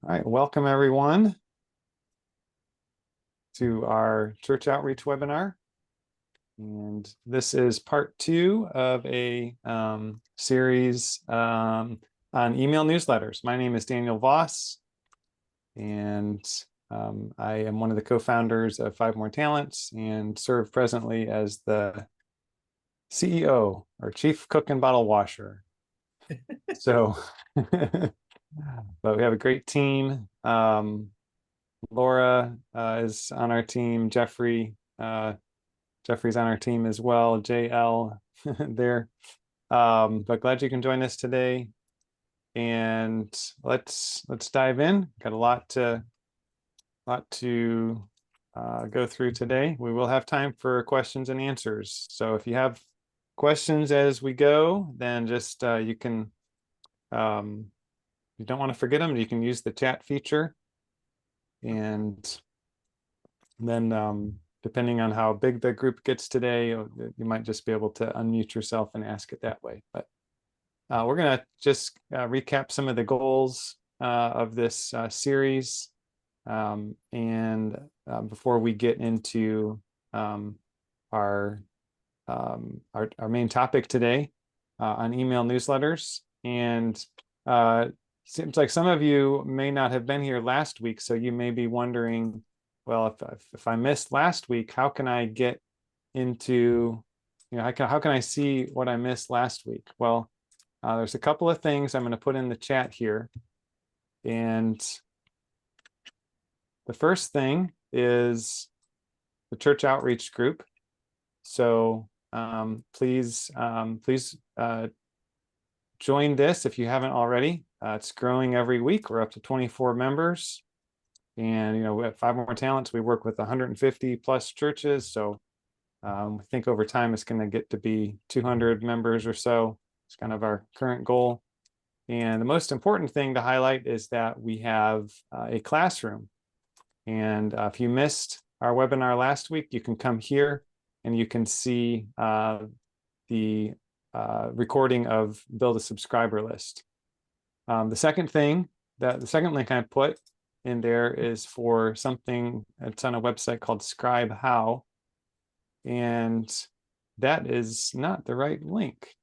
All right, welcome everyone to our church outreach webinar. And this is part 2 of a series on email newsletters. My name is Daniel Voss, and I am one of the co-founders of 5 More Talents and serve presently as the CEO, or Chief Cook and Bottle Washer. So, but we have a great team. Laura is on our team. Jeffrey's on our team as well. JL there. But glad you can join us today. And let's dive in. Got a lot to go through today. We will have time for questions and answers. So if you have questions as we go, then just you can. You don't want to forget them. You can use the chat feature. And then depending on how big the group gets today, you might just be able to unmute yourself and ask it that way. But we're going to just recap some of the goals of this series. And before we get into our main topic today on email newsletters. And seems like some of you may not have been here last week, so you may be wondering, well, if I missed last week, how can I get into, how can I see what I missed last week? Well, there's a couple of things I'm going to put in the chat here. And the first thing is the church outreach group. So please join this if you haven't already. It's growing every week. We're up to 24 members. And, we have 5 More Talents. We work with 150 plus churches. So we think over time it's going to get to be 200 members or so. It's kind of our current goal. And the most important thing to highlight is that we have a classroom. And if you missed our webinar last week, you can come here and you can see the recording of Build a Subscriber List. The second link I put in there is for something that's on a website called Scribe How, and that is not the right link.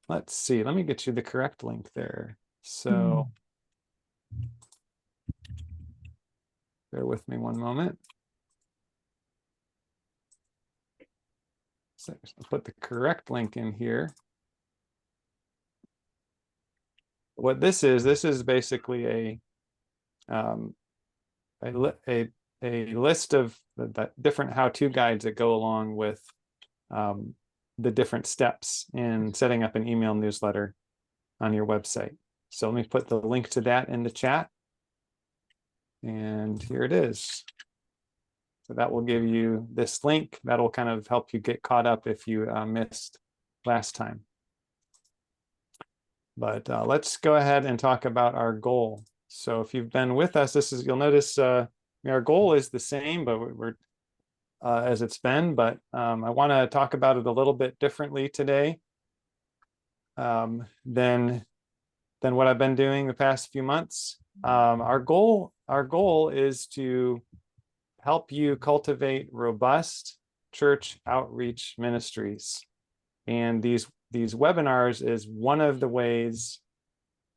Let's see, let me get you the correct link there. So bear with me one moment. So I'll put the correct link in here. What this is basically a list of the different how-to guides that go along with the different steps in setting up an email newsletter on your website. So let me put the link to that in the chat. And here it is. So that will give you this link. That'll kind of help you get caught up if you missed last time. But let's go ahead and talk about our goal. So if you've been with us, you'll notice our goal is the same, but we're as it's been. But I want to talk about it a little bit differently today than what I've been doing the past few months. Our goal is to help you cultivate robust church outreach ministries, and these webinars is one of the ways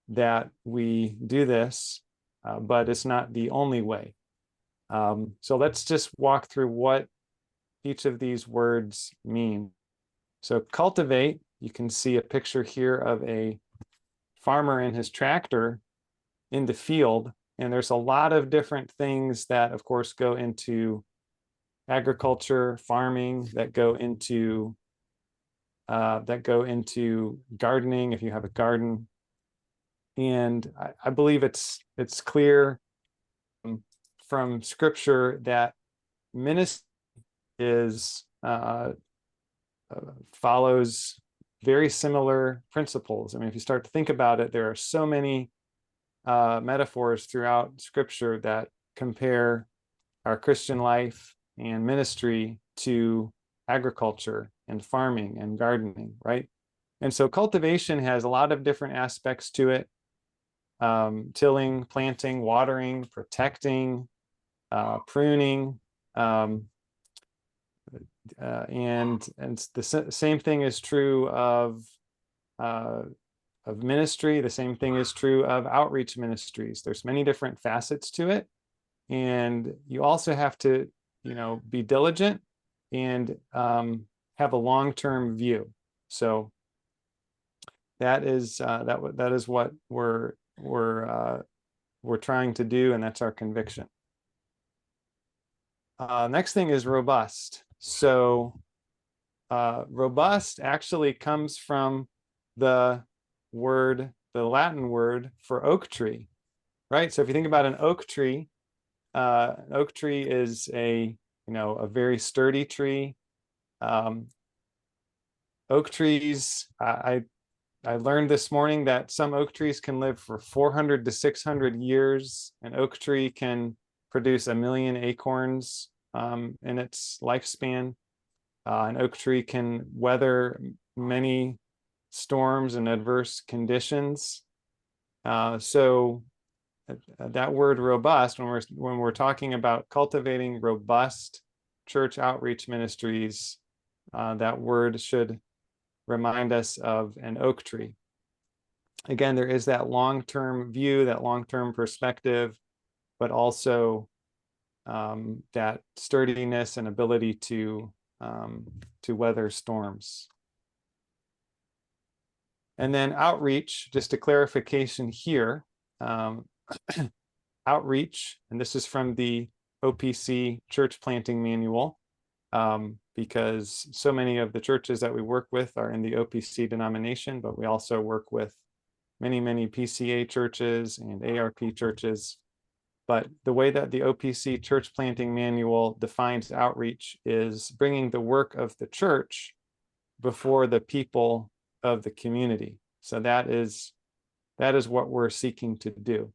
that we do this, but it's not the only way. So let's just walk through what each of these words mean. So cultivate, you can see a picture here of a farmer and his tractor in the field. And there's a lot of different things that, of course, go into agriculture, farming, that go into gardening if you have a garden. And I believe it's clear from Scripture that ministry follows very similar principles. I mean, if you start to think about it, there are so many metaphors throughout Scripture that compare our Christian life and ministry to agriculture and farming and gardening, right? And so cultivation has a lot of different aspects to it. tilling, planting, watering, protecting, pruning, and the same thing is true of ministry. The same thing is true of outreach ministries. There's many different facets to it, and you also have to, be diligent and have a long-term view. So that is what we're trying to do, and that's our conviction. Next thing is robust. So robust actually comes from the Latin word for oak tree, right? So if you think about an oak tree is a very sturdy tree. Oak trees, I learned this morning that some oak trees can live for 400 to 600 years. An oak tree can produce 1 million acorns in its lifespan. An oak tree can weather many storms and adverse conditions. So that word robust, when we're talking about cultivating robust church outreach ministries, that word should remind us of an oak tree. Again, there is that long-term view, that long-term perspective, but also that sturdiness and ability to weather storms. And then outreach, just a clarification here. Outreach, and this is from the OPC Church Planting Manual, because so many of the churches that we work with are in the OPC denomination, but we also work with many PCA churches and ARP churches. But the way that the OPC Church Planting Manual defines outreach is bringing the work of the church before the people of the community. So that is what we're seeking to do.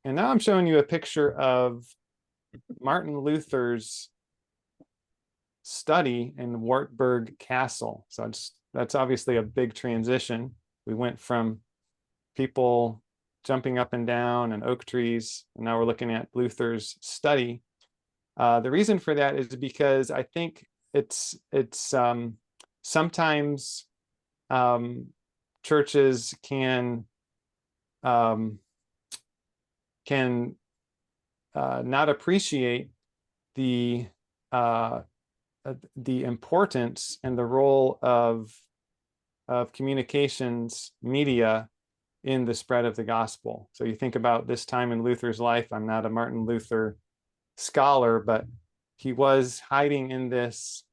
And now I'm showing you a picture of Martin Luther's study in Wartburg Castle. So that's obviously a big transition. We went from people jumping up and down and oak trees, and now we're looking at Luther's study. The reason for that is because I think it's sometimes churches can not appreciate the importance and the role of communications media in the spread of the gospel. So you think about this time in Luther's life. I'm not a Martin Luther scholar, but he was hiding in this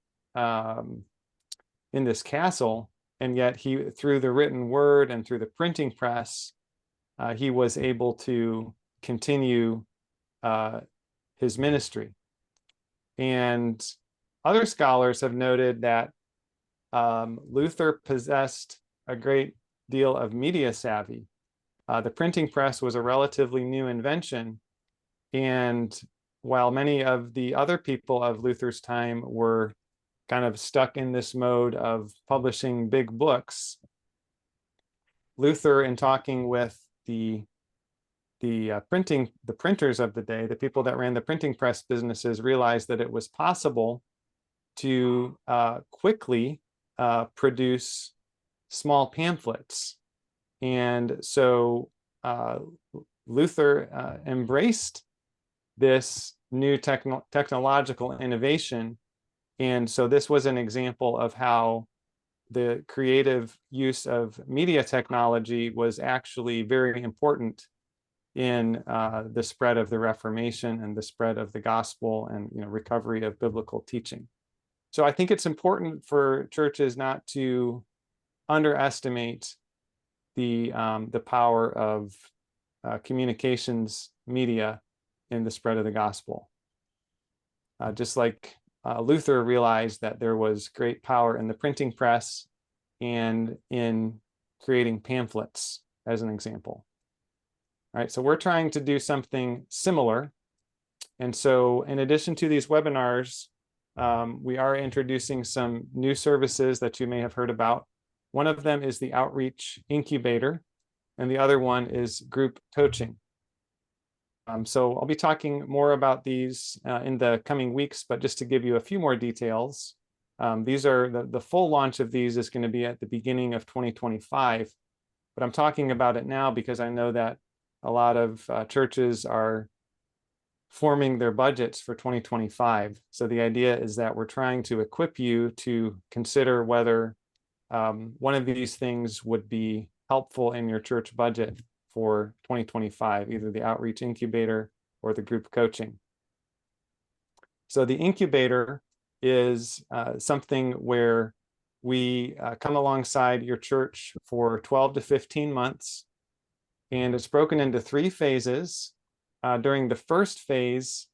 castle, and yet he, through the written word and through the printing press, he was able to continue his ministry. And other scholars have noted that Luther possessed a great deal of media savvy. The printing press was a relatively new invention, and while many of the other people of Luther's time were kind of stuck in this mode of publishing big books, Luther, in talking with the printers of the day, the people that ran the printing press businesses, realized that it was possible to quickly produce small pamphlets. And so Luther embraced this new technological innovation. And so this was an example of how the creative use of media technology was actually very important in the spread of the Reformation and the spread of the gospel and recovery of biblical teaching. So I think it's important for churches not to underestimate the power of communications media in the spread of the gospel. Just like Luther realized that there was great power in the printing press and in creating pamphlets, as an example. All right, so we're trying to do something similar. And so in addition to these webinars, we are introducing some new services that you may have heard about. One of them is the Outreach Incubator. and the other one is group coaching. So I'll be talking more about these in the coming weeks, but just to give you a few more details, these are the full launch of these is going to be at the beginning of 2025, but I'm talking about it now because I know that a lot of churches are forming their budgets for 2025. So the idea is that we're trying to equip you to consider whether one of these things would be helpful in your church budget for 2025, either the outreach incubator or the group coaching. So the incubator is something where we come alongside your church for 12 to 15 months, and it's broken into 3 phases. During the first phase,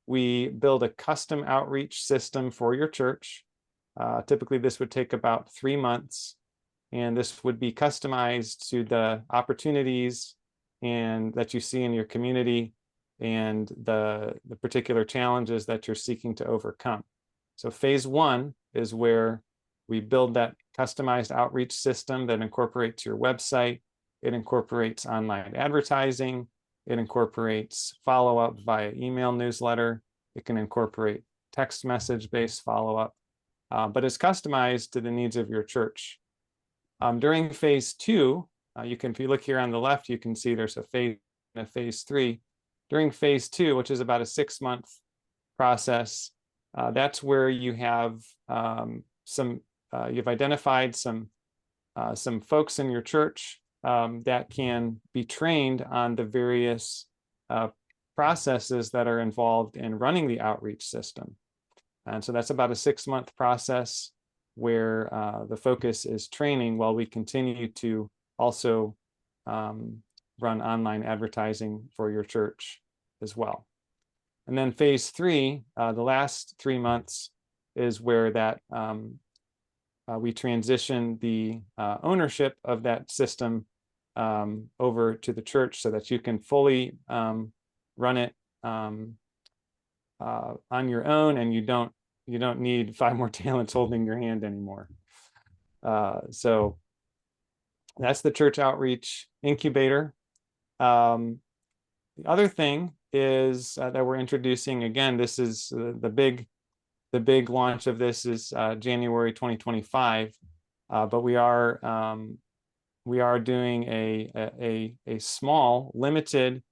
we build a custom outreach system for your church. Typically, this would take about 3 months, and this would be customized to the opportunities and that you see in your community and the particular challenges that you're seeking to overcome. So phase 1 is where we build that customized outreach system that incorporates your website. It incorporates online advertising. It incorporates follow-up via email newsletter. It can incorporate text message-based follow-up, but it's customized to the needs of your church. During phase 2, if you look here on the left, you can see there's a phase and a phase 3. During phase 2, which is about a 6-month process, that's where you have you've identified some folks in your church that can be trained on the various processes that are involved in running the outreach system. And so that's about a 6-month process where the focus is training while we continue to also run online advertising for your church as well. And then phase 3, the last 3 months, is where that we transition the ownership of that system over to the church so that you can fully run it on your own, and you don't need 5 more talents holding your hand anymore. So that's the church outreach incubator. The other thing is that we're introducing, again, this is the big launch of this is January 2025, but we are doing a small limited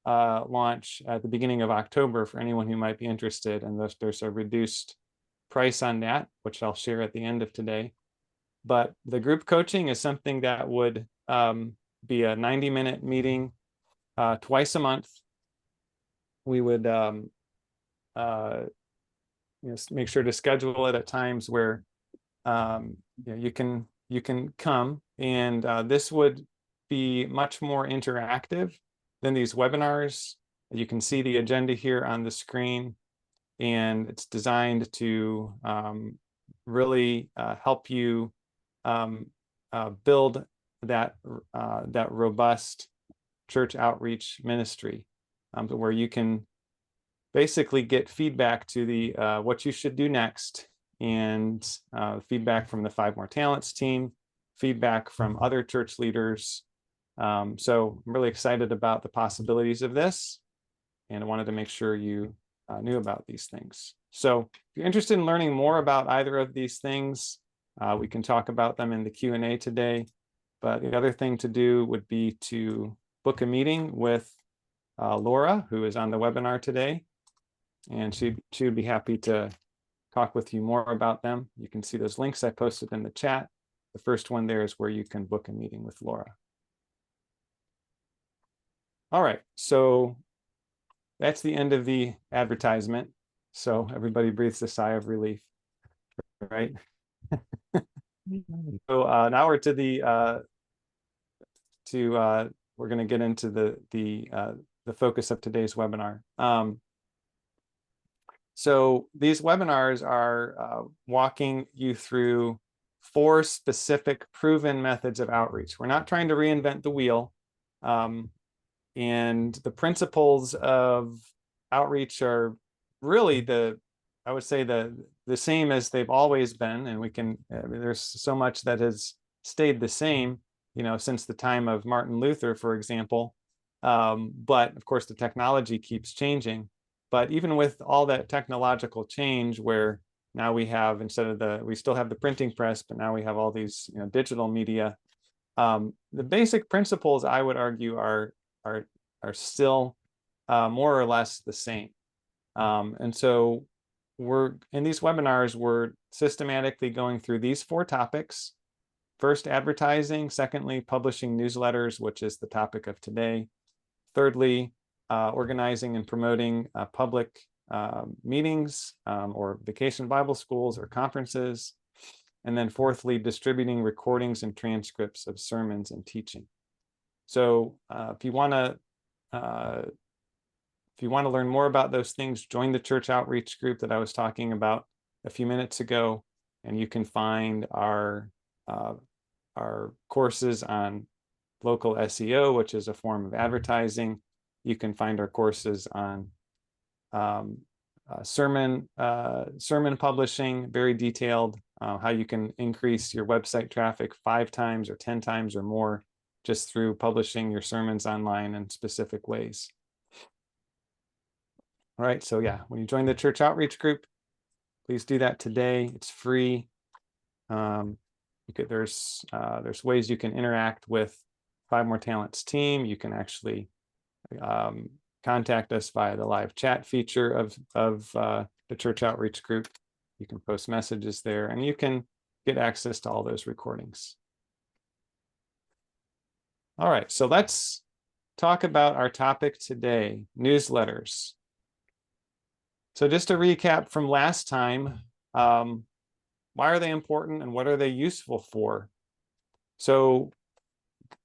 launch at the beginning of October for anyone who might be interested, and there's a reduced price on that, which I'll share at the end of today. But the group coaching is something that would be a 90-minute meeting twice a month. We would make sure to schedule it at times where you can come, and this would be much more interactive than these webinars. You can see the agenda here on the screen, and it's designed to really help you build that robust church outreach ministry, where you can basically get feedback to the what you should do next, and feedback from the 5 More Talents team, feedback from other church leaders. So I'm really excited about the possibilities of this, and I wanted to make sure you knew about these things. So if you're interested in learning more about either of these things, we can talk about them in the Q&A today. But the other thing to do would be to book a meeting with Laura, who is on the webinar today, and she would be happy to talk with you more about them. You can see those links I posted in the chat. The first one there is where you can book a meeting with Laura. All right, so that's the end of the advertisement. So everybody breathes a sigh of relief, right? So now we're to we're going to get into the focus of today's webinar. So these webinars are walking you through 4 specific proven methods of outreach. We're not trying to reinvent the wheel. And the principles of outreach are really I would say the same as they've always been. And there's so much that has stayed the same. since the time of Martin Luther, for example. But of course, the technology keeps changing. But even with all that technological change, where now we have, we still have the printing press, but now we have all these digital media. The basic principles, I would argue, are still more or less the same. And so in these webinars, we're systematically going through these 4 topics. First, advertising. Secondly, publishing newsletters, which is the topic of today. Thirdly, organizing and promoting public meetings or vacation Bible schools or conferences. And then fourthly, distributing recordings and transcripts of sermons and teaching. So if you want to learn more about those things, join the church outreach group that I was talking about a few minutes ago, and you can find our courses on local SEO, which is a form of advertising. You can find our courses on sermon publishing, very detailed, how you can increase your website traffic 5 times or 10 times or more just through publishing your sermons online in specific ways. All right, so yeah, when you join the church outreach group, please do that today. It's free. There's ways you can interact with 5 More Talents team. You can actually contact us via the live chat feature of the church outreach group. You can post messages there, and you can get access to all those recordings. All right, so let's talk about our topic today, newsletters. So just to recap from last time, why are they important and what are they useful for? So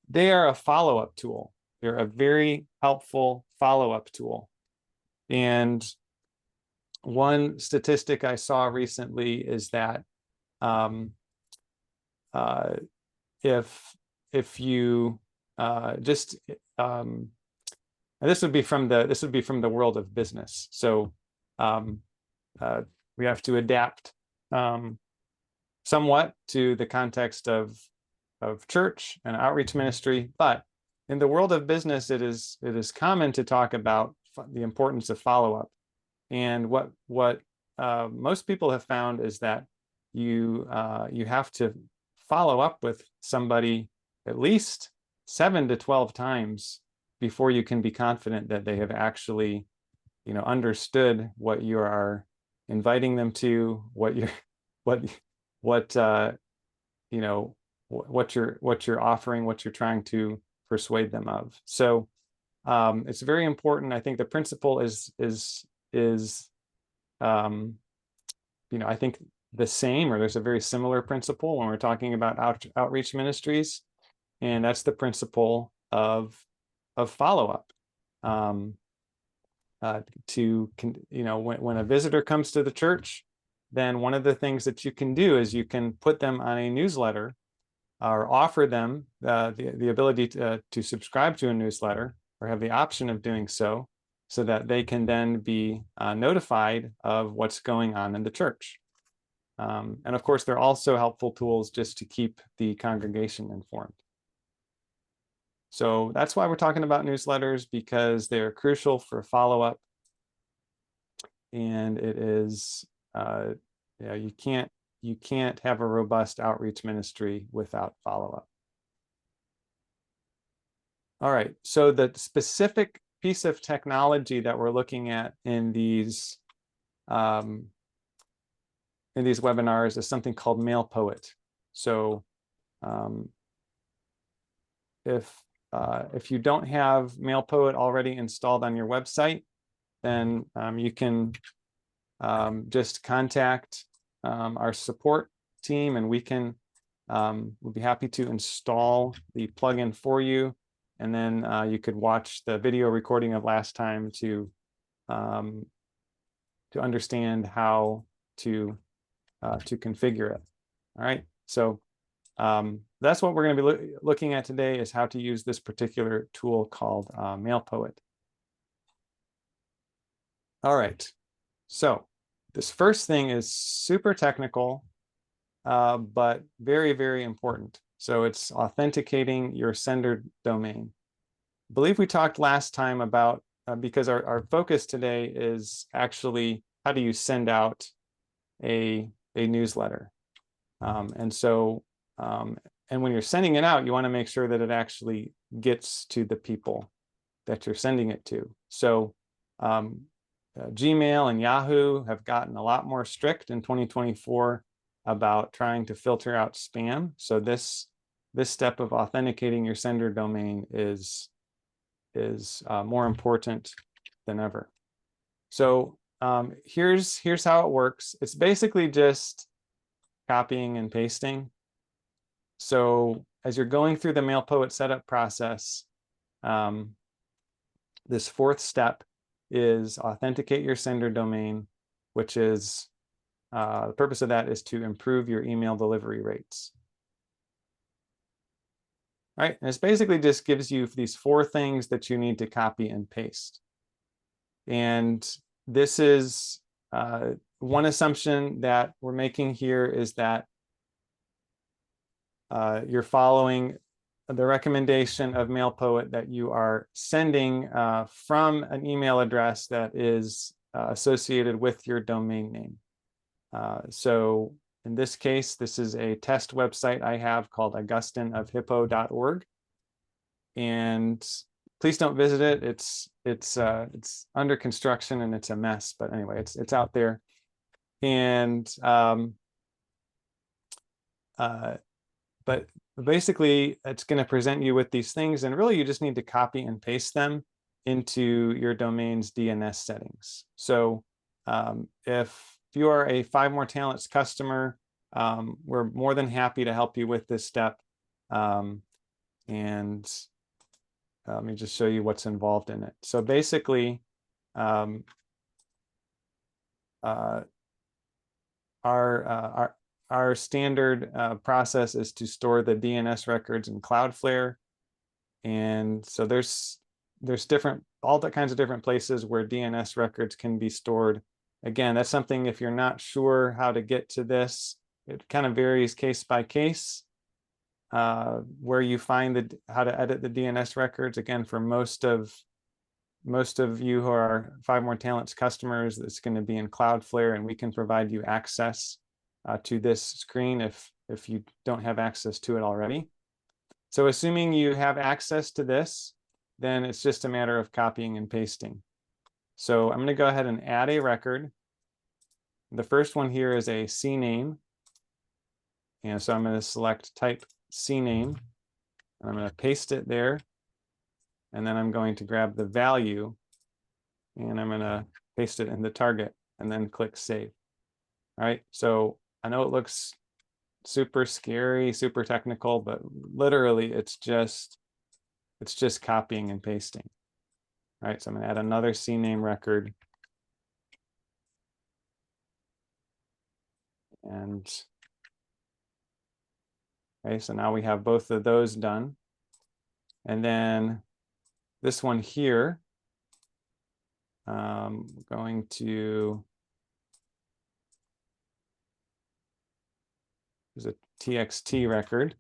they are a follow-up tool. They're a very helpful follow-up tool. And one statistic I saw recently is that if you and this would be from the world of business. So we have to adapt somewhat to the context of church and outreach ministry, but in the world of business, it is common to talk about the importance of follow-up. And what most people have found is that you have to follow up with somebody at least 7 to 12 times before you can be confident that they have actually understood what you are inviting them to, what you're offering, what you're trying to persuade them of. So it's very important. I think the principle is I think the same, or there's a very similar principle when we're talking about outreach ministries, and that's the principle of follow-up. When a visitor comes to the church, then one of the things that you can do is you can put them on a newsletter or offer them the ability to subscribe to a newsletter or have the option of doing so that they can then be notified of what's going on in the church. And of course, they're also helpful tools just to keep the congregation informed. So that's why we're talking about newsletters, because they're crucial for follow-up. And it is, you can't have a robust outreach ministry without follow-up. All right, so the specific piece of technology that we're looking at in these webinars is something called MailPoet. So if you don't have MailPoet already installed on your website, then you can just contact our support team, and we'll be happy to install the plugin for you. And then you could watch the video recording of last time to understand how to configure it. All right, so that's what we're going to be looking at today, is how to use this particular tool called MailPoet. All right, so this first thing is super technical, but very, very important. So it's authenticating your sender domain. I believe we talked last time about, because our focus today is actually how do you send out a newsletter. And so, and when you're sending it out, you want to make sure that it actually gets to the people that you're sending it to. So Gmail and Yahoo have gotten a lot more strict in 2024 about trying to filter out spam. So this step of authenticating your sender domain is more important than ever. So here's how it works. It's basically just copying and pasting. So as you're going through the MailPoet setup process, this fourth step is authenticate your sender domain, which is the purpose of that is to improve your email delivery rates. All right, and it's basically just gives you these 4 things that you need to copy and paste. And this is one assumption that we're making here is that you're following the recommendation of MailPoet that you are sending from an email address that is associated with your domain name. So in this case, this is a test website I have called augustineofhippo.org. And please don't visit it. It's under construction and it's a mess. But anyway, it's out there. And but basically, it's going to present you with these things, and really you just need to copy and paste them into your domain's DNS settings. So if you are a 5 More Talents customer, we're more than happy to help you with this step. And let me just show you what's involved in it. So basically, our standard process is to store the DNS records in Cloudflare. And so there's all kinds of different places where DNS records can be stored. Again, that's something, if you're not sure how to get to this, it kind of varies case by case where you find how to edit the DNS records. Again, for most of you who are 5 More Talents customers, it's going to be in Cloudflare, and we can provide you access to this screen if you don't have access to it already. So assuming you have access to this, then it's just a matter of copying and pasting. So I'm going to go ahead and add a record. The first one here is a CNAME. And so I'm going to select type CNAME, and I'm going to paste it there. And then I'm going to grab the value, and I'm going to paste it in the target, and then click save. All right, so I know it looks super scary, super technical, but literally it's just copying and pasting. All right, so I'm going to add another CNAME record. And okay, so now we have both of those done. And then this one here, going to, there's a TXT record.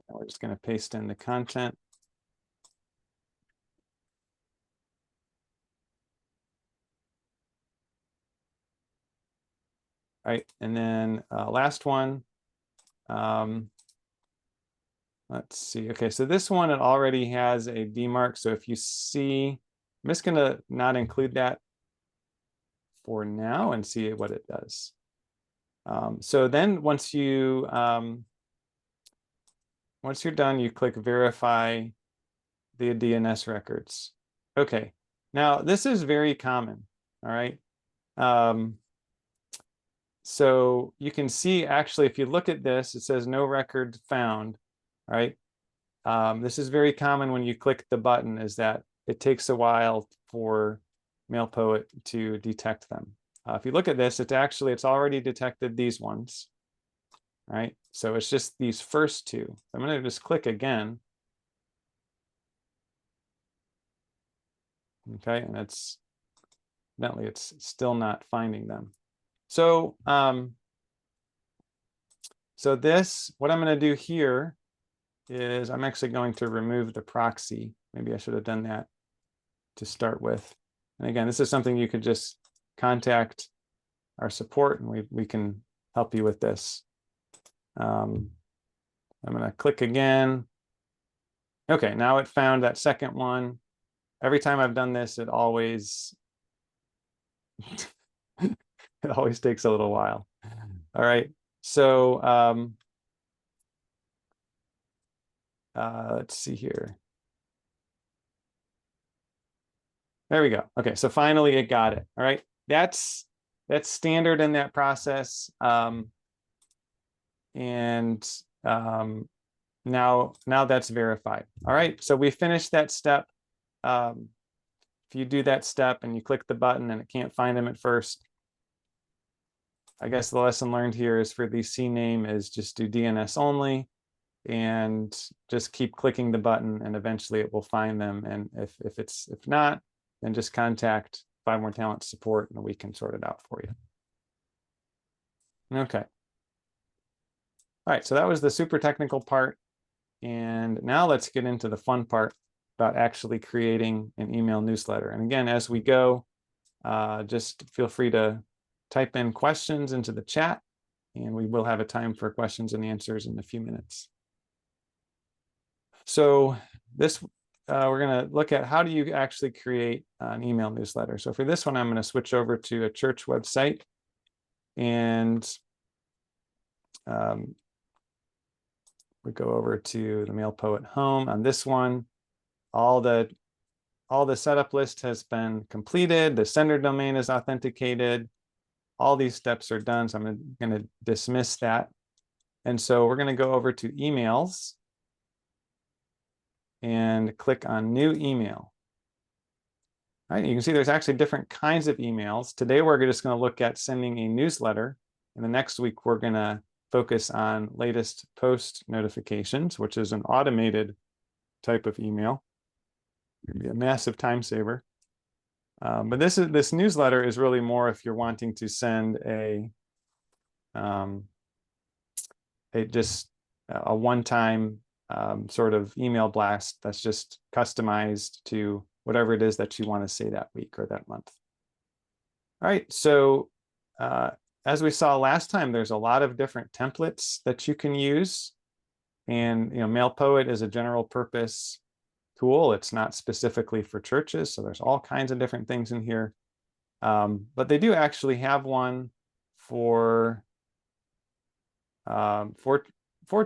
And we're just going to paste in the content. All right, and then last one. Let's see. Okay, so this one, it already has a DMARC. So if you see, I'm just going to not include that for now and see what it does. So then once you're done, you click verify the DNS records. Okay, now this is very common. All right. So you can see, actually, if you look at this, it says no record found. All right. This is very common when you click the button, is that it takes a while for MailPoet to detect them. If you look at this, it's already detected these ones. All right. So it's just these first 2. I'm going to just click again. Okay, and it's still not finding them. So So this, what I'm going to do here is I'm actually going to remove the proxy. Maybe I should have done that to start with. And again, this is something you could just contact our support and we can help you with this. I'm going to click again. Okay, now it found that second one. Every time I've done this, it always it always takes a little while. All right, so let's see here. There we go. Okay, so finally it got it. All right, that's standard in that process. And now that's verified. All right, so we finished that step. If you do that step and you click the button and it can't find them at first, I guess the lesson learned here is for the CNAME is just do DNS only and just keep clicking the button and eventually it will find them. And if not, then just contact 5 More Talent support and we can sort it out for you. Okay. All right, so that was the super technical part. And now let's get into the fun part about actually creating an email newsletter. And again, as we go, just feel free to type in questions into the chat and we will have a time for questions and answers in a few minutes. So this, we're going to look at how do you actually create an email newsletter. So for this one, I'm going to switch over to a church website and we go over to the MailPoet home. On this one, all the setup list has been completed. The sender domain is authenticated. All these steps are done. So I'm going to dismiss that. And so we're going to go over to emails and click on new email. All right, you can see there's actually different kinds of emails. Today, we're just going to look at sending a newsletter. And the next week, we're going to focus on latest post notifications, which is an automated type of email. It'd be a massive time saver. But this newsletter is really more if you're wanting to send a one-time sort of email blast that's just customized to whatever it is that you want to say that week or that month. All right, so as we saw last time, there's a lot of different templates that you can use. And MailPoet is a general purpose tool. It's not specifically for churches, so there's all kinds of different things in here. But they do actually have one for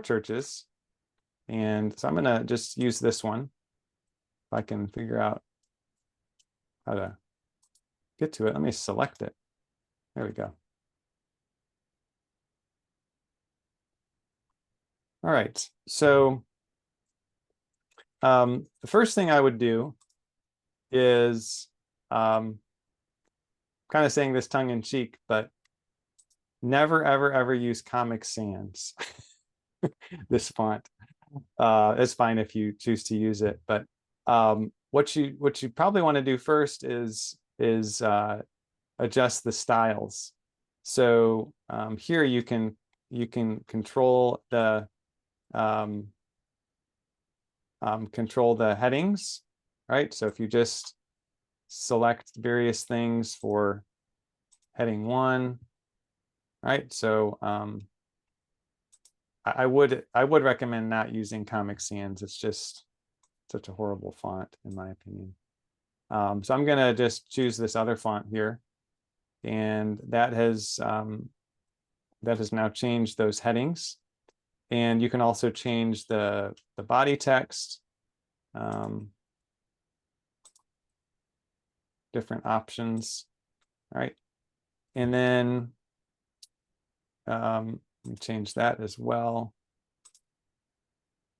churches. And so I'm going to just use this one if I can figure out how to get to it. Let me select it. There we go. All right, so the first thing I would do is kind of saying this tongue in cheek, but never, ever, ever use Comic Sans. This font. It's fine if you choose to use it, but what you probably want to do first is adjust the styles. So here you can control the headings, right? So if you just select various things for heading 1, right? So I would recommend not using Comic Sans. It's just such a horrible font, in my opinion. So I'm gonna just choose this other font here, and that has now changed those headings. And you can also change the body text, different options. All right, and then let me change that as well.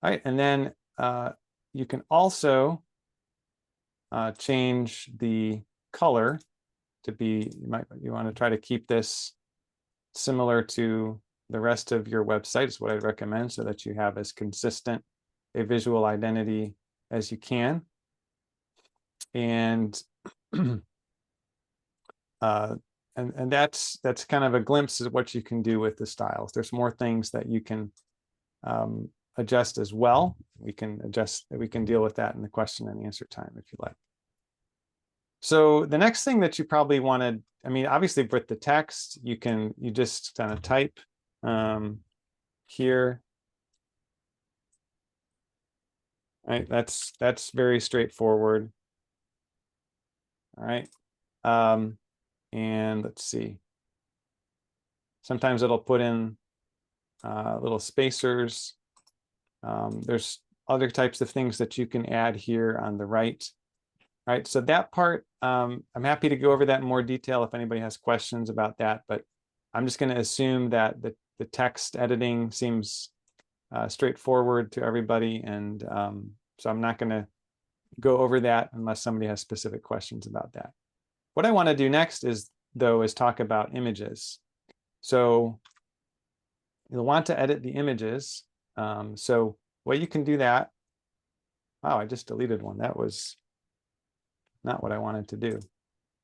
All right, and then you can also change the color to be, you want to try to keep this similar to the rest of your website is what I'd recommend, so that you have as consistent a visual identity as you can. And and that's kind of a glimpse of what you can do with the styles. There's more things that you can adjust as well. We can deal with that in the question and answer time if you like. So the next thing that you probably wanted, I mean, obviously with the text, you just kind of type here. Right, that's very straightforward. All right, and let's see. Sometimes it'll put in little spacers. There's other types of things that you can add here on the right. All right, so that part, I'm happy to go over that in more detail if anybody has questions about that, but I'm just going to assume that the text editing seems straightforward to everybody, and so I'm not going to go over that unless somebody has specific questions about that. What I want to do next is talk about images. So you'll want to edit the images. So you can do that. Wow, I just deleted one. That was not what I wanted to do.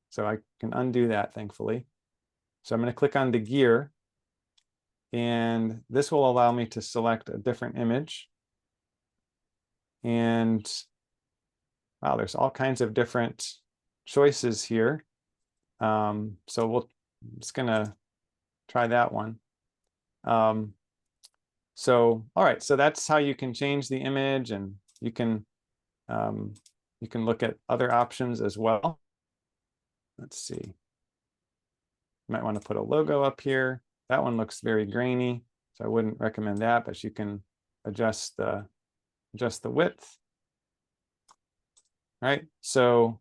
So I can undo that, thankfully. So I'm going to click on the gear, and this will allow me to select a different image. And wow, there's all kinds of different choices here. So I'm just going to try that one. So, all right, so that's how you can change the image, and you can look at other options as well. Let's see. You might want to put a logo up here. That one looks very grainy, so I wouldn't recommend that, but you can adjust the width. All right, so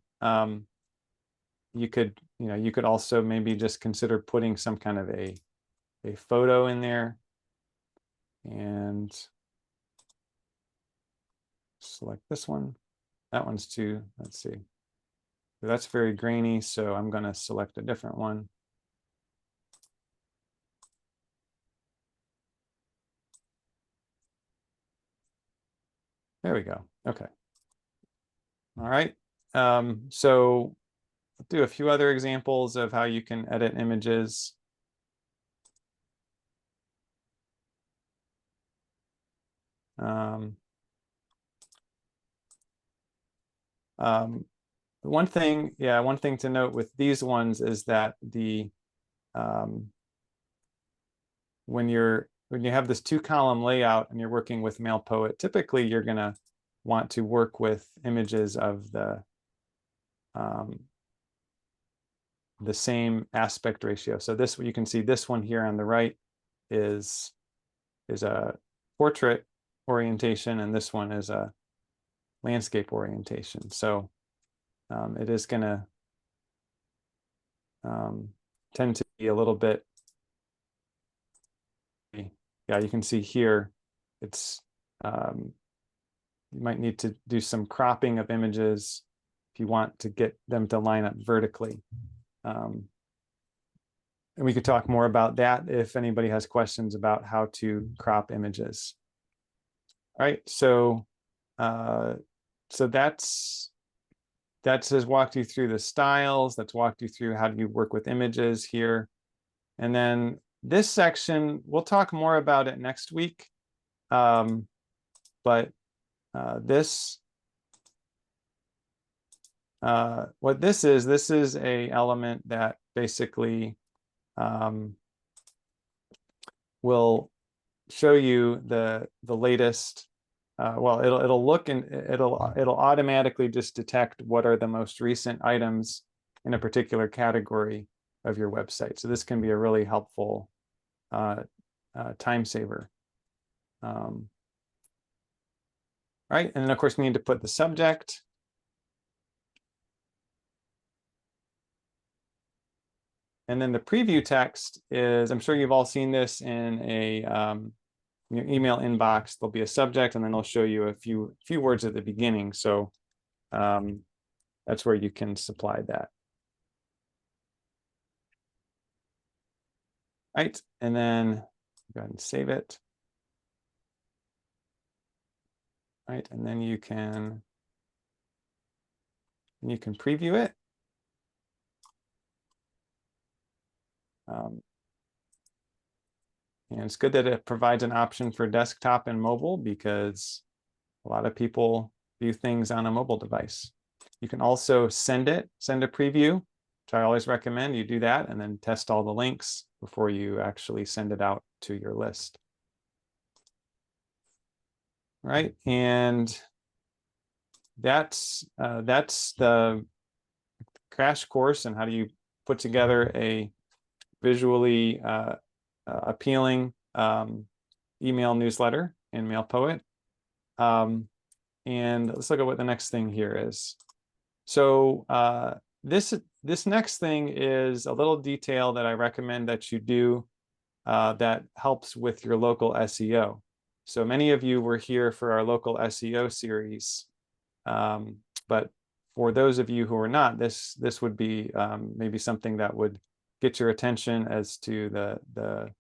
you could also maybe just consider putting some kind of a photo in there, and select this one. That one's too, let's see. That's very grainy, so I'm going to select a different one. There we go. Okay. All right. So I'll do a few other examples of how you can edit images. One thing to note with these ones is that when you have this 2-column layout and you're working with MailPoet, typically you're going to want to work with images of the same aspect ratio. So you can see this one here on the right is a portrait orientation, and this one is a landscape orientation. So it is going to tend to be a little bit, yeah, you can see here, it's, you might need to do some cropping of images if you want to get them to line up vertically. And we could talk more about that if anybody has questions about how to crop images. All right, so that's has walked you through the styles. That's walked you through how do you work with images here. And then this section, we'll talk more about it next week. But what this is a element that basically will show you the latest. Well, it'll look and it'll automatically just detect what are the most recent items in a particular category of your website. So this can be a really helpful time saver. Right, and then of course we need to put the subject. And then the preview text is, I'm sure you've all seen this in your email inbox. There'll be a subject, and then they'll show you a few words at the beginning. So that's where you can supply that. Right, and then go ahead and save it. Right, and then you can preview it. And it's good that it provides an option for desktop and mobile because a lot of people view things on a mobile device. You can also send a preview, which I always recommend you do that and then test all the links before you actually send it out to your list. All right, and that's the crash course and how do you put together a visually appealing email newsletter in MailPoet. And let's look at what the next thing here is. So this next thing is a little detail that I recommend that you do that helps with your local SEO. So many of you were here for our local SEO series, but for those of you who are not, this would be maybe something that would get your attention as to the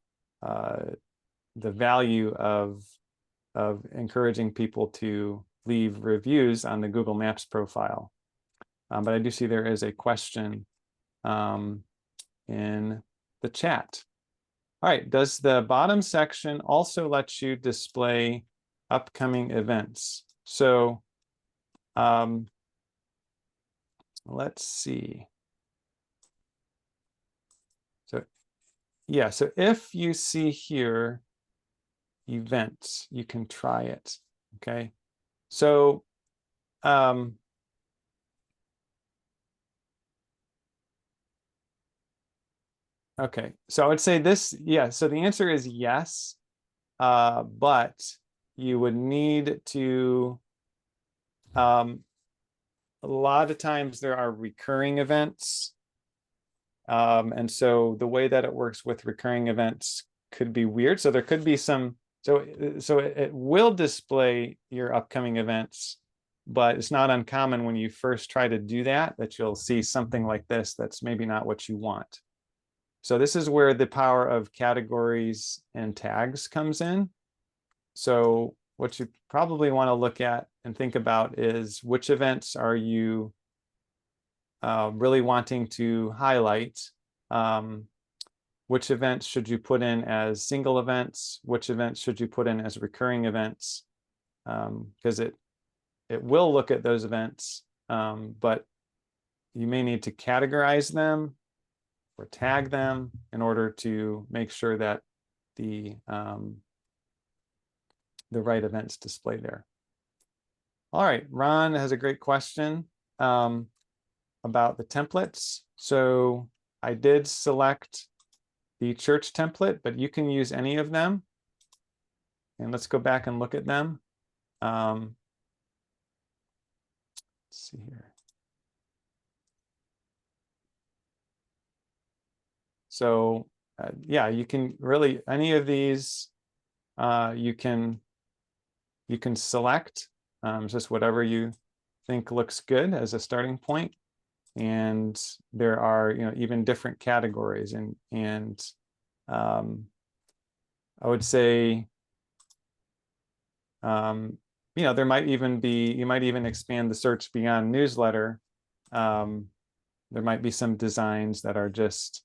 value of encouraging people to leave reviews on the Google Maps profile. But I do see there is a question in the chat. All right, does the bottom section also let you display upcoming events? So let's see. So yeah, so if you see here events, you can try it, okay? So okay, so I would say this, yeah, so the answer is yes, but you would need to, a lot of times there are recurring events. And so the way that it works with recurring events could be weird. So there could be some, so it will display your upcoming events, but it's not uncommon when you first try to do that you'll see something like this that's maybe not what you want. So this is where the power of categories and tags comes in. So what you probably want to look at and think about is which events are you really wanting to highlight? Which events should you put in as single events? Which events should you put in as recurring events? Because it will look at those events, but you may need to categorize them or tag them in order to make sure that the right events display there. All right, Ron has a great question about the templates. So I did select the church template, but you can use any of them. And let's go back and look at them. Let's see here. So yeah, you can really, any of these, you can select just whatever you think looks good as a starting point. And there are, even different categories, and I would say, there might even be, you might even expand the search beyond newsletter. There might be some designs that are just,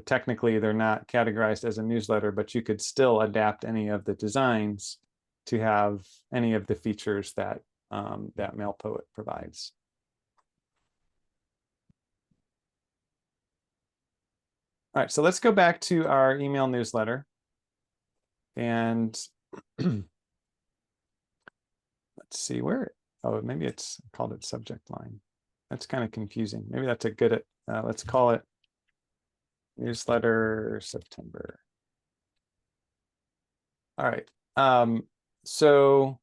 technically they're not categorized as a newsletter, but you could still adapt any of the designs to have any of the features that that MailPoet provides. All right, so let's go back to our email newsletter. And let's see where, oh, maybe it's called it subject line. That's kind of confusing. Maybe that's a good, let's call it newsletter September. All right, so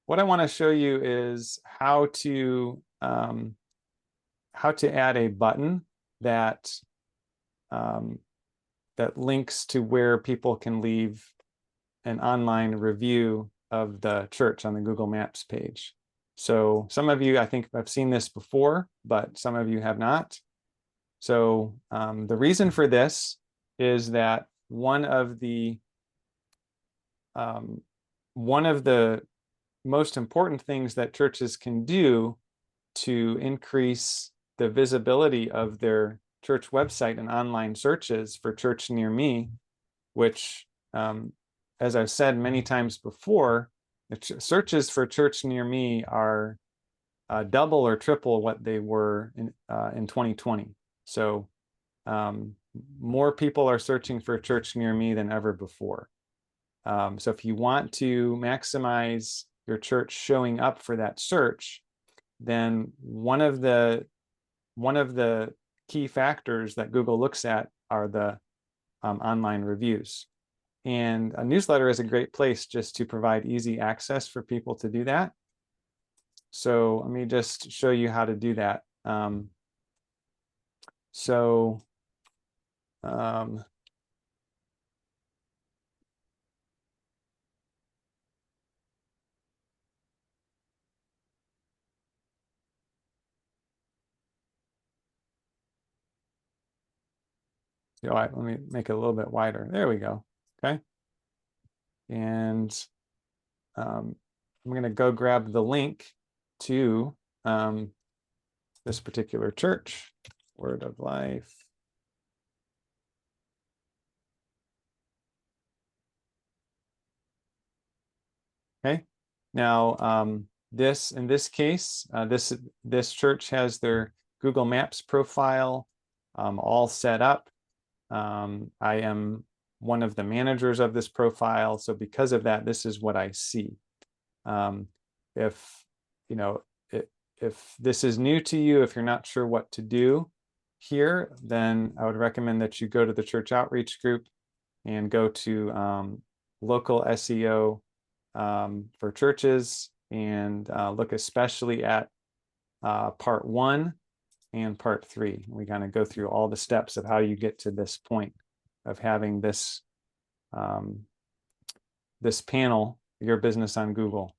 what I want to show you is how to add a button that that links to where people can leave an online review of the church on the Google Maps page. So some of you, I think I've seen this before, but some of you have not. So the reason for this is that one of the most important things that churches can do to increase the visibility of their church website and online searches for church near me, which, as I've said many times before, the searches for church near me are double or triple what they were in 2020. So more people are searching for church near me than ever before. So if you want to maximize your church showing up for that search, then one of the key factors that Google looks at are the online reviews. And a newsletter is a great place just to provide easy access for people to do that. So let me just show you how to do that. All right, let me make it a little bit wider. There we go. Okay. And I'm going to go grab the link to this particular church, Word of Life. Okay. Now, in this case, this church has their Google Maps profile all set up. I am one of the managers of this profile, so because of that, this is what I see. If this is new to you, if you're not sure what to do here, then I would recommend that you go to the church outreach group and go to local SEO for churches, and look especially at part 1 and part 3. We kind of go through all the steps of how you get to this point of having this this panel, Your Business on Google.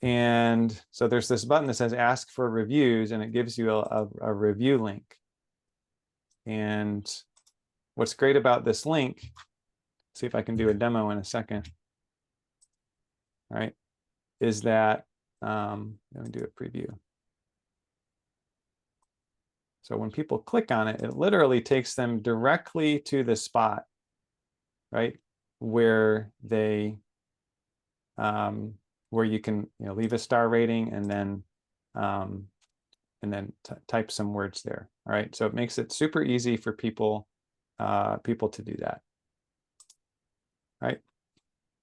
And so there's this button that says ask for reviews, and it gives you a review link. And what's great about this link, see if I can do a demo in a second. All right, is that, let me do a preview. So when people click on it, it literally takes them directly to the spot, right, where they, where you can leave a star rating and then type some words there. All right, so it makes it super easy for people to do that. All right.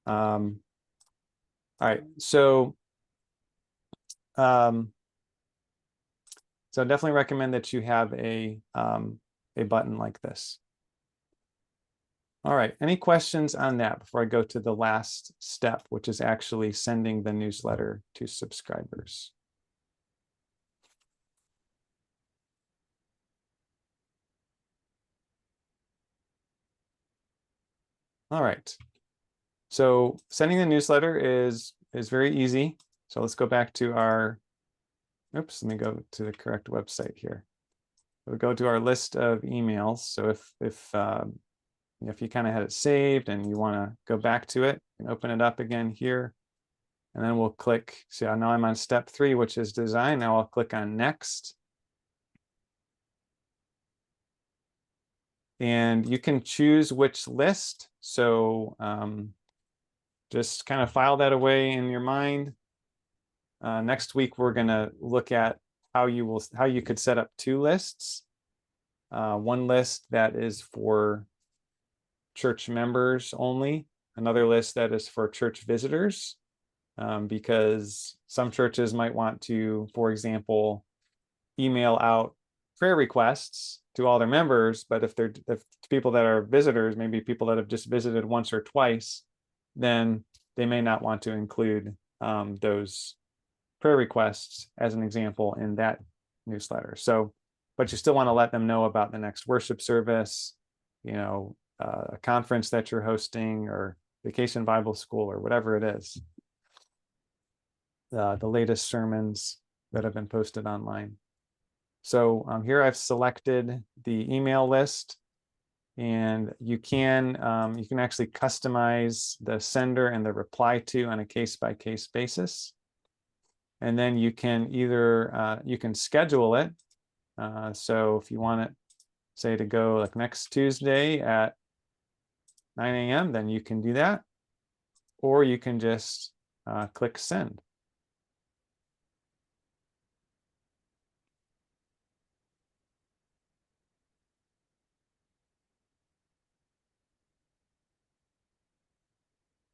All right, so so definitely recommend that you have a button like this. All right, any questions on that before I go to the last step, which is actually sending the newsletter to subscribers? All right, so sending the newsletter is very easy. So let's go back to our, oops, let me go to the correct website here. We'll go to our list of emails. So if you kind of had it saved and you want to go back to it, you can open it up again here. And then we'll click, see, now I'm on step 3, which is design. Now I'll click on next. And you can choose which list. So just kind of file that away in your mind. Next week, we're going to look at how you could set up 2 lists. One list that is for church members only, another list that is for church visitors, because some churches might want to, for example, email out prayer requests to all their members, but if people that are visitors, maybe people that have just visited once or twice, then they may not want to include those prayer requests as an example in that newsletter. So, but you still want to let them know about the next worship service, a conference that you're hosting, or Vacation Bible School, or whatever it is, the latest sermons that have been posted online. So here I've selected the email list, and you can actually customize the sender and the reply to on a case-by-case basis. And then you can either you can schedule it. So if you want it say to go like next Tuesday at 9 a.m., then you can do that. Or you can just click send.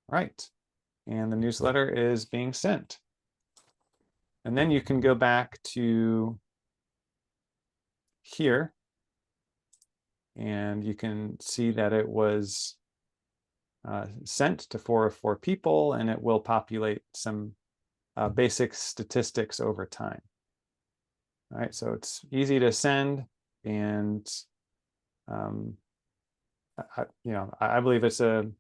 Right. And the newsletter is being sent. And then you can go back to here and you can see that it was sent to 404 people, and it will populate some basic statistics over time. All right, so it's easy to send, and I believe it's a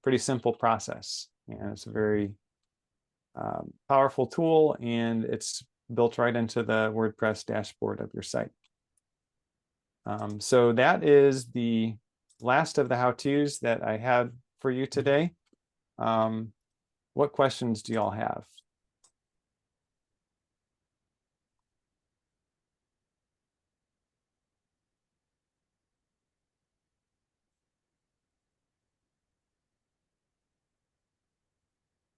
pretty simple process, and it's a very powerful tool, and it's built right into the WordPress dashboard of your site. So that is the last of the how-tos that I had for you today. What questions do y'all have?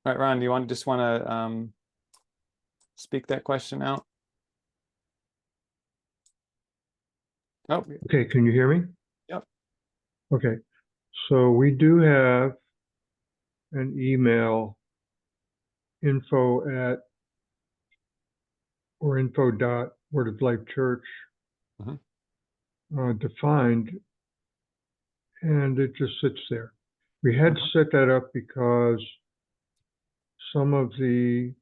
All right, Ron, do you just want to speak that question out? Oh, okay. Can you hear me? yep. Okay. So we do have an email info info.wordoflifechurch defined, and it just sits there. We had to set that up because some of the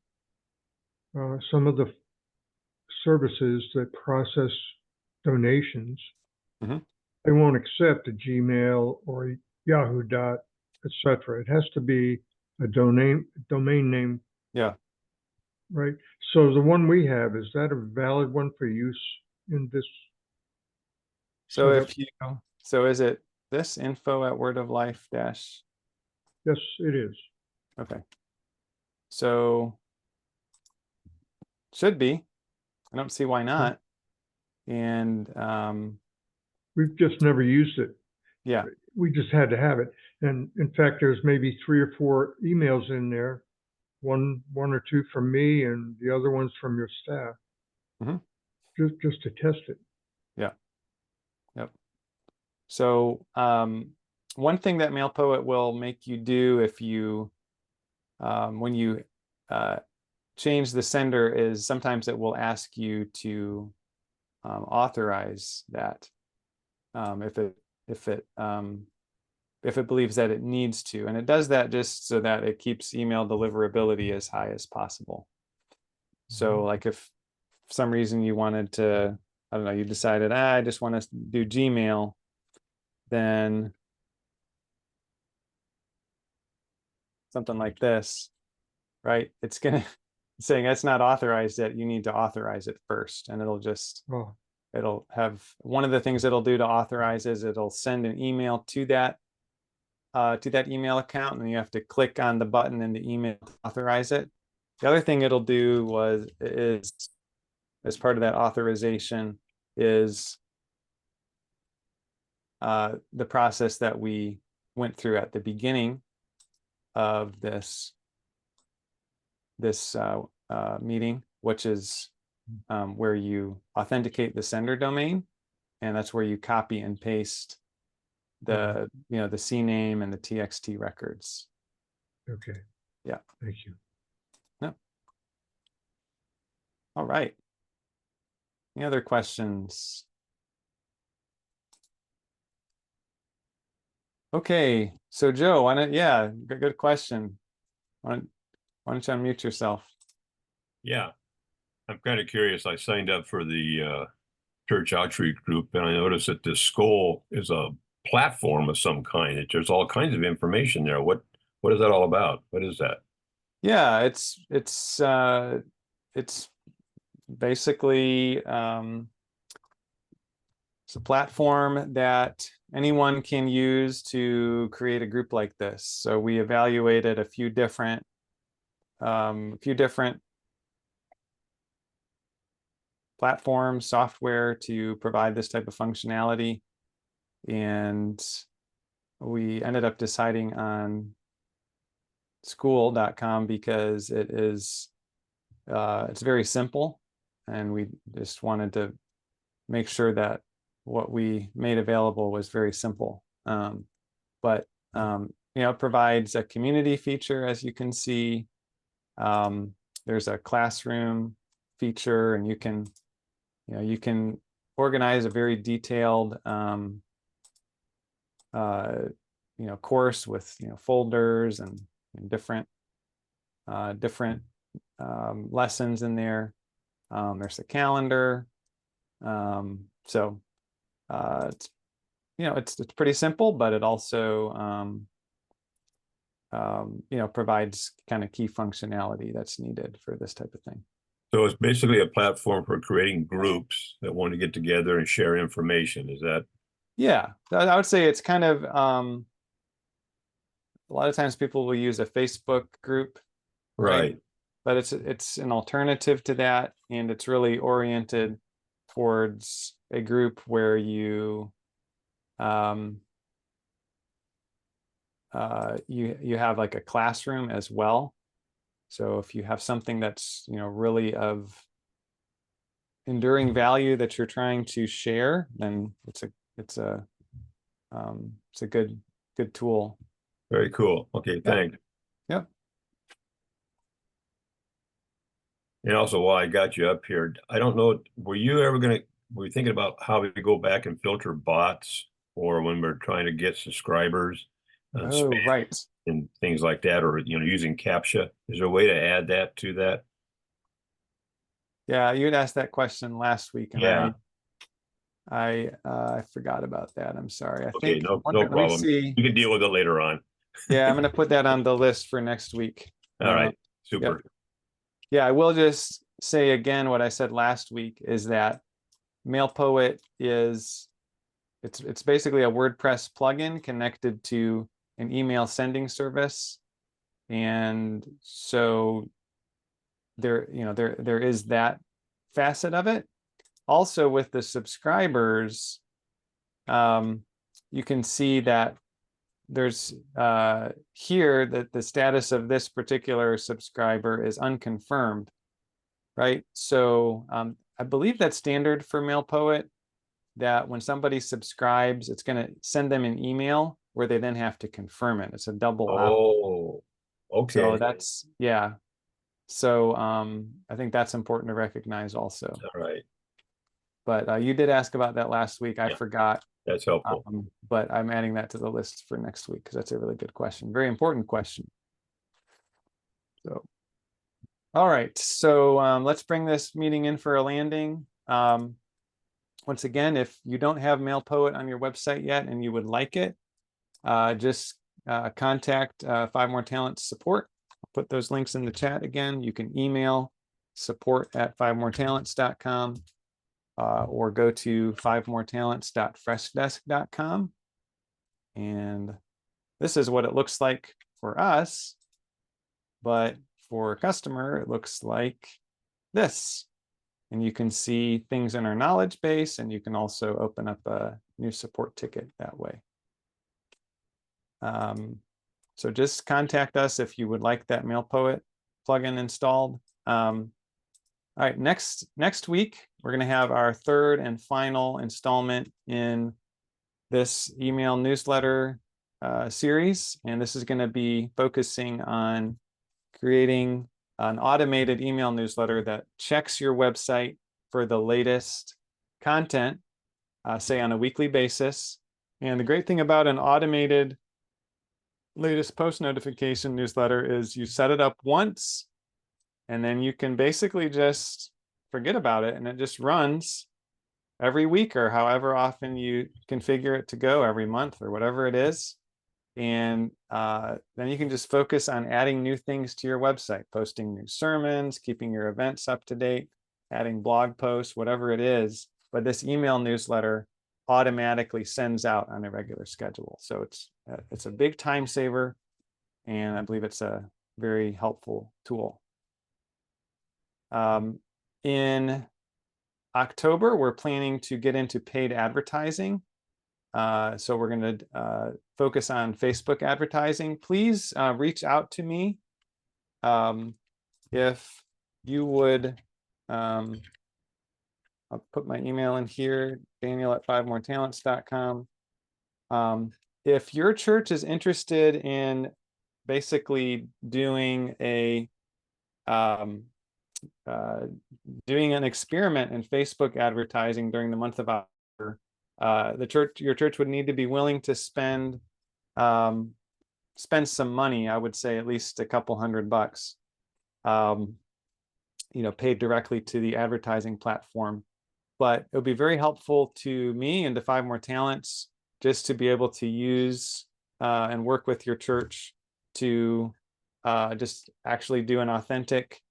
services that process donations, they won't accept a Gmail or a Yahoo dot, etc. It has to be a domain name. Yeah. Right. So the one we have, is that a valid one for use in this? So if you, so is it this info@wordoflife dash? Yes, it is. Okay. So should be. I don't see why not. And we've just never used it. Yeah. We just had to have it. And in fact, there's maybe 3 or 4 emails in there, one or two from me and the other ones from your staff. Just to test it. Yeah. Yep. So one thing that MailPoet will make you do if you when you change the sender is sometimes it will ask you to authorize that if it believes that it needs to, and it does that just so that it keeps email deliverability as high as possible. So like if for some reason you wanted to, I don't know, you decided I just want to do Gmail, then something like this, right? It's gonna saying that's not authorized yet. You need to authorize it first, and it'll just it'll have one of the things it'll do to authorize is it'll send an email to that email account, and then you have to click on the button in the email to authorize it. The other thing it'll do is as part of that authorization is the process that we went through at the beginning of this meeting, which is where you authenticate the sender domain, and that's where you copy and paste the the CNAME and the TXT records. Okay. Yeah. Thank you. No. All right. Any other questions? Okay. So Joe, good question. Why don't you unmute yourself? Yeah, I'm kind of curious. I signed up for the church outreach group, and I noticed that this Skoll is a platform of some kind. There's all kinds of information there. What is that all about? What is that? Yeah, it's basically it's a platform that anyone can use to create a group like this. So we evaluated a few different platforms, software to provide this type of functionality. and we ended up deciding on school.com because it's very simple, and we just wanted to make sure that what we made available was very simple. But it provides a community feature, as you can see. There's a classroom feature, and you can organize a very detailed course with folders and different lessons in there. There's a calendar. So it's pretty simple, but it also provides kind of key functionality that's needed for this type of thing. So it's basically a platform for creating groups that want to get together and share information. Is that? Yeah, I would say it's kind of a lot of times people will use a Facebook group, Right. But it's an alternative to that, and it's really oriented towards a group where you you have like a classroom as well. So if you have something that's really of enduring value that you're trying to share, then it's a good tool. Very cool. Okay, thanks. Yep. And also, while I got you up here, I don't know, were you thinking about how we go back and filter bots, or when we're trying to get subscribers and Oh, spam right. and things like that, or using CAPTCHA? Is there a way to add that to that? Yeah, you had asked that question last week, and Yeah. I forgot about that. I'm sorry. Okay, no Let me problem. see. You can deal with it later on. Yeah, I'm going to put that on the list for next week. All right, super. Yep. Yeah, I will just say again what I said last week is that MailPoet it's basically a WordPress plugin connected to an email sending service, and so there is that facet of it. Also, with the subscribers, you can see that there's here that the status of this particular subscriber is unconfirmed, right? So I believe that's standard for MailPoet, that when somebody subscribes, it's going to send them an email where they then have to confirm it. It's a double opt. Oh, okay. So that's, yeah. So I think that's important to recognize also. All right. But you did ask about that last week. I forgot. That's helpful. But I'm adding that to the list for next week because that's a really good question. Very important question. So, all right. So let's bring this meeting in for a landing. Once again, if you don't have MailPoet on your website yet and you would like it, just contact 5 More Talents support. I'll put those links in the chat again. You can email support@5moretalents.com. Or go to 5moretalents.freshdesk.com. And this is what it looks like for us, but for a customer, it looks like this. And you can see things in our knowledge base, and you can also open up a new support ticket that way. So just contact us if you would like that MailPoet plugin installed. All right, next week, we're going to have our third and final installment in this email newsletter series. And this is going to be focusing on creating an automated email newsletter that checks your website for the latest content, say on a weekly basis. And the great thing about an automated latest post notification newsletter is you set it up once, and then you can basically just forget about it, and it just runs every week or however often you configure it to go, every month or whatever it is. And then you can just focus on adding new things to your website, posting new sermons, keeping your events up to date, adding blog posts, whatever it is. But this email newsletter automatically sends out on a regular schedule. So it's a big time saver, and I believe it's a very helpful tool. In October, we're planning to get into paid advertising. So we're going to focus on Facebook advertising. Please reach out to me if you would. I'll put my email in here, daniel@5moretalents.com. If your church is interested in basically doing doing an experiment in Facebook advertising during the month of October, your church would need to be willing to spend some money. I would say at least a couple $100, paid directly to the advertising platform. But it would be very helpful to me and to 5 More Talents just to be able to use and work with your church to just actually do an authentic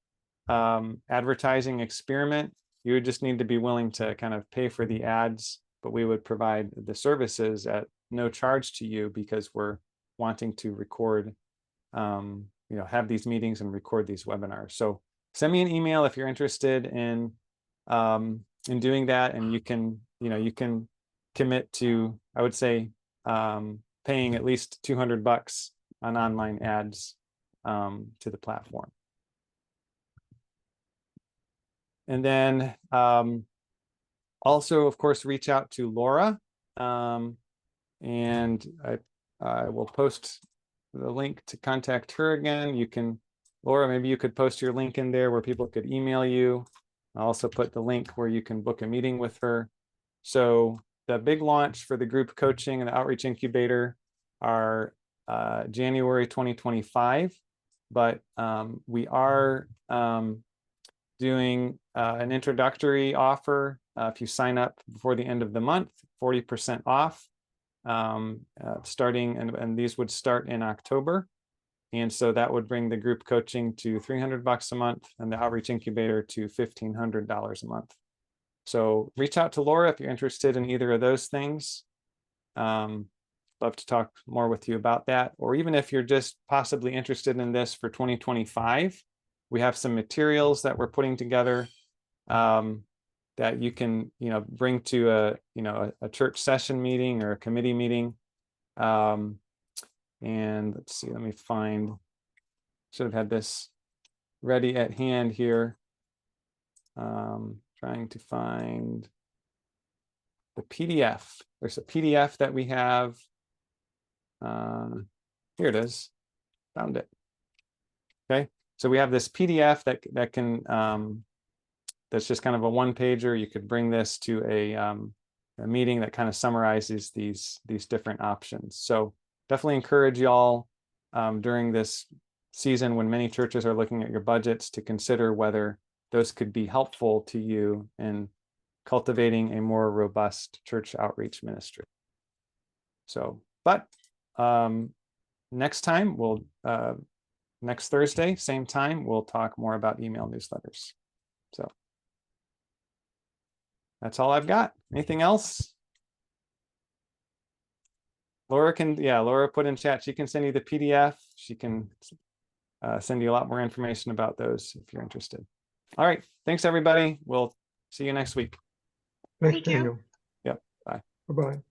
advertising experiment. You would just need to be willing to kind of pay for the ads, but we would provide the services at no charge to you because we're wanting to record, have these meetings and record these webinars. So send me an email if you're interested in doing that, and you can commit to, I would say, paying at least $200 on online ads to the platform. And then also, of course, reach out to Laura, and I will post the link to contact her again. You can, Laura, maybe you could post your link in there where people could email you. I'll also put the link where you can book a meeting with her. So the big launch for the group coaching and the outreach incubator are January 2025, but we are doing an introductory offer. If you sign up before the end of the month, 40% off, starting, and these would start in October. And so that would bring the group coaching to $300 a month and the outreach incubator to $1,500 a month. So reach out to Laura if you're interested in either of those things. Love to talk more with you about that. Or even if you're just possibly interested in this for 2025, we have some materials that we're putting together that you can, bring to a church session meeting or a committee meeting. And let's see, let me find, should have had this ready at hand here. Trying to find the PDF. There's a PDF that we have. Here it is, found it. Okay, so we have this PDF that can, that's just kind of a one-pager. You could bring this to a meeting that kind of summarizes these different options. So definitely encourage y'all during this season when many churches are looking at your budgets to consider whether those could be helpful to you in cultivating a more robust church outreach ministry. So, but next time next Thursday, same time, we'll talk more about email newsletters. So that's all I've got. Anything else? Laura put in chat, she can send you the PDF. She can send you a lot more information about those if you're interested. All right. Thanks, everybody. We'll see you next week. Thanks, Daniel. Yep. Bye. Bye-bye.